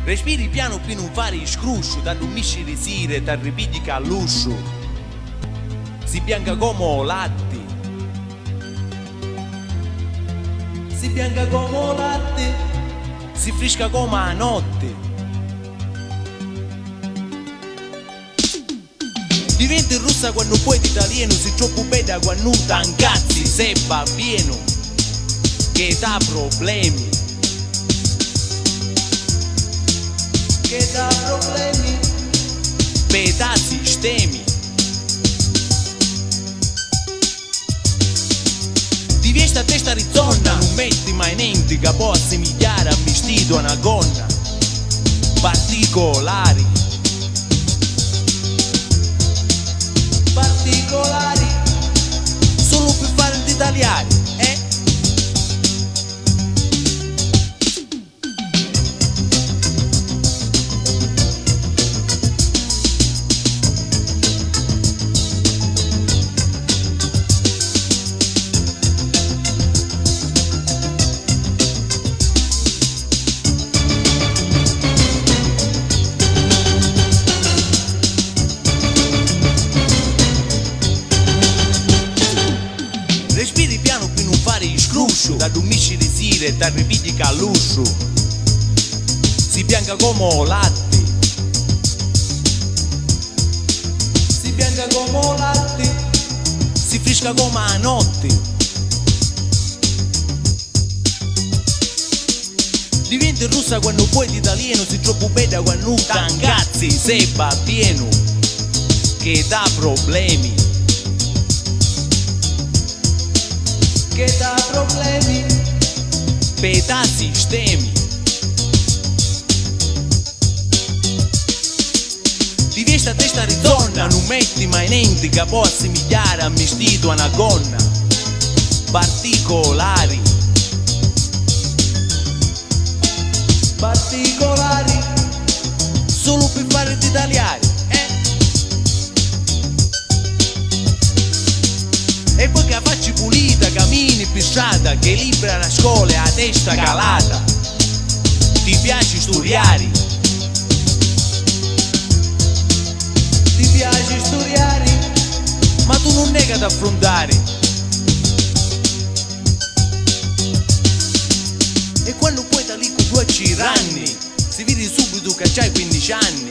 Respiri piano per non fare scruscio, da dormisci di sire, da ripigli all'uscio. Si bianca come latte. Si bianca come latte, si frisca come a notte. Diventi russa quando puoi d'italiano, si troppo bella quando non t'angazzi, se va pieno, che dà problemi. Che dà problemi, per sistemi. Di vesta testa Arizona, non metti mai niente che può assomigliare a vestito a una gonna. Particolari, particolari, solo per fare gli italiani, eh? Respiri piano per non fare scruscio, da dormisci di sire, da ripigli all'uscio. Si bianca come latte. Si bianca come latte, si frisca come a notte. Diventi russa quando puoi d'italiano, si troppo bella quando non t'angazzi, se va pieno, che dà problemi. Che dà problemi, per sistemi. Di vesta testa Arizona, non metti mai niente che può assomigliare a vestito a una gonna. Particolari, particolari, solo per fare gli italiani, eh? E poi che facci pulita, cammini per strada, che libera la scuola a testa calata. Ti piace studiare? Ti piace studiare? Ma tu non nega ad affrontare. E quando poi da lì con 2 ciranni, si vede subito che c'hai 15 anni.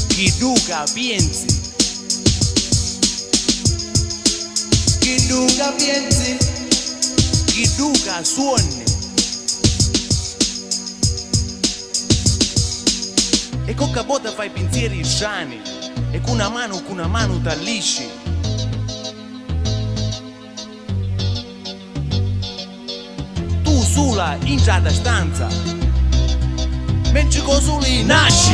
Chi duca pensi? Chi duca pensi, chi duca suoni. E con capote fai pensieri strani, e con una mano t'allisci. Tu sola in già stanza, mentre con soli nasci.